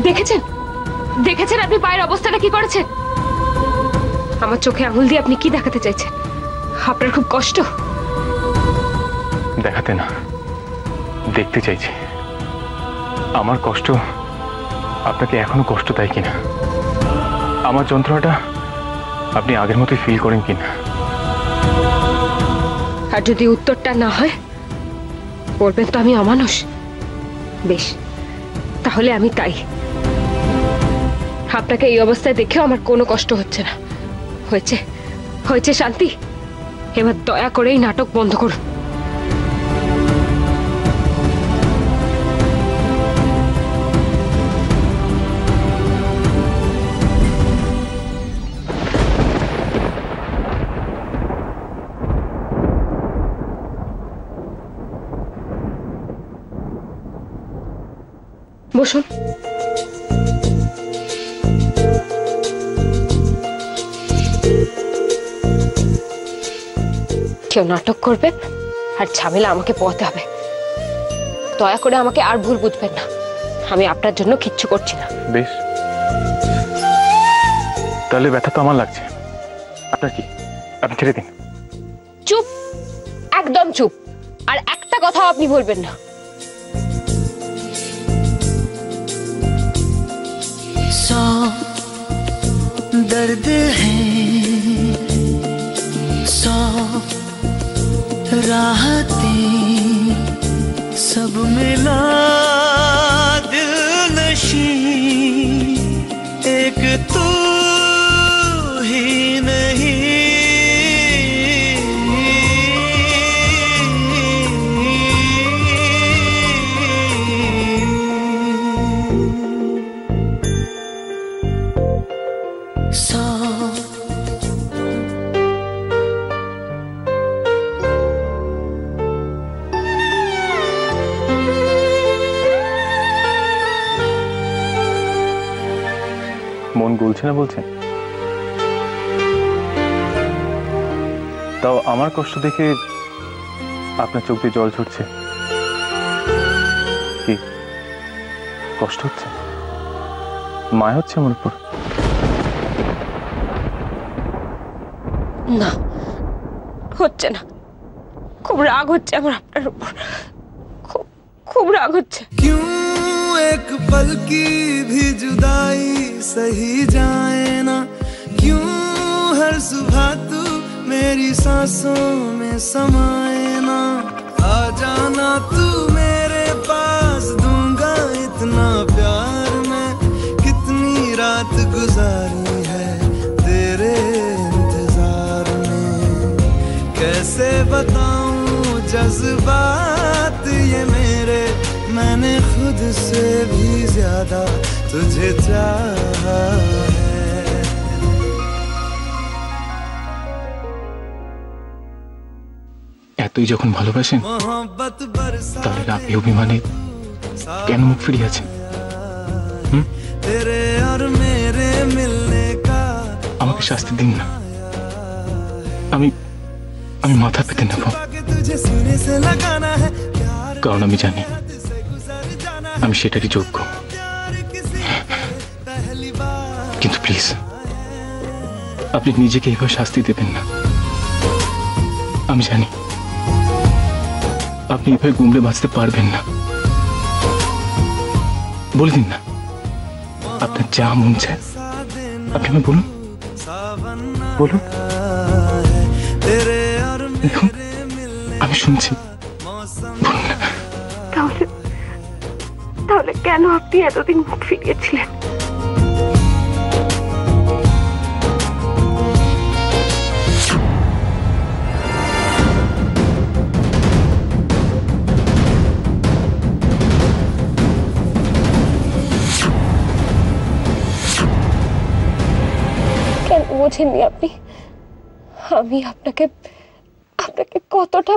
দেখেছেন দেখেছেন আপনি পায়ের অবস্থাটা কি করেছেন? আমার চোখে আঙুল দিয়ে আপনি কি দেখাতে চাইছেন? আপনার খুব কষ্ট? দেখাতে না, দেখতে চাইছি আমার কষ্ট আপনাকে এখনো কষ্ট দেয় কিনা, আমার যন্ত্রণাটা আপনি আগের মতোই ফিল করেন কিনা। আর যদি উত্তরটা না হয় বলবেন তো আমি অমানুষ। বেশ, তাহলে আমি তাই। আপনাকে এই অবস্থায় দেখেও আমার কোনো কষ্ট হচ্ছে না। হয়েছে হয়েছে শান্তি, এবার দয়া করে এই নাটক বন্ধ করুন। বসুন। কেউ নাটক করবে আর ঝামেলা আমাকে পোহাতে হবে। দয়া করে আমাকে আর ভুল বুঝবেন না, আমি আপনার জন্য কিচ্ছু করছি না। বেশ, তাহলে ব্যথা তো আমার লাগছে, আপনার কি? আপনি ছেড়ে দিন। চুপ, একদম চুপ, আর একটা কথাও আপনি বলবেন না। सौ दर्द हैं, सौ राहतें, सब मिला दिल नशी, एक तू ही नहीं। মন গলছে না বলছেন? তাও আমার কষ্ট দেখে আপনার চোখ দিয়ে জল ঝরছে। কি কষ্ট হচ্ছে? মায়া হচ্ছে আমার উপর? না, হচ্ছে না। খুব রাগ হচ্ছে আমার আপনার উপর, খুব খুব রাগ হচ্ছে। क्यों एक पल की भी जुदाई सही जाए ना, क्यों हर सुबह तू मेरी सांसों में समाए ना, आ जाना तू मेरे पास, दूंगा इतना प्यार मैं, कितनी रात गुजारी है तेरे इंतजार में, कैसे बताऊं जज्बात ये मेरे, मैंने खुद से भी ज्यादा तुझे चाहा है। এতই যখন ভালোবাসেন তাহলে রাতে অভিমানে কেন মুখ ফিরিয়ে আছেন? तेरे और मेरे मिलने का আমাকে শাস্তি দিন না, আমি আমি মাথা পেতে নেব, কারণ আমি জানি আমি সেটারই যোগ্য। কিন্তু প্লিজ আপনি নিজেকে এভাবে শাস্তি দেবেন না। আমি জানি আপনি এভাবে গুমড়ে বাঁচতে পারবেন না। বলে দিন না, আপনার যা মন চায় আপনি আমায় বলুন, বলুন। দেখুন আমি শুনছি, বলুন না। তাহলে তাহলে কেন আপনি এতদিন মুখ ফিরিয়েছিলেন? কেন বোঝেননি আপনি? আমি আপনাকে আপনাকে কতটা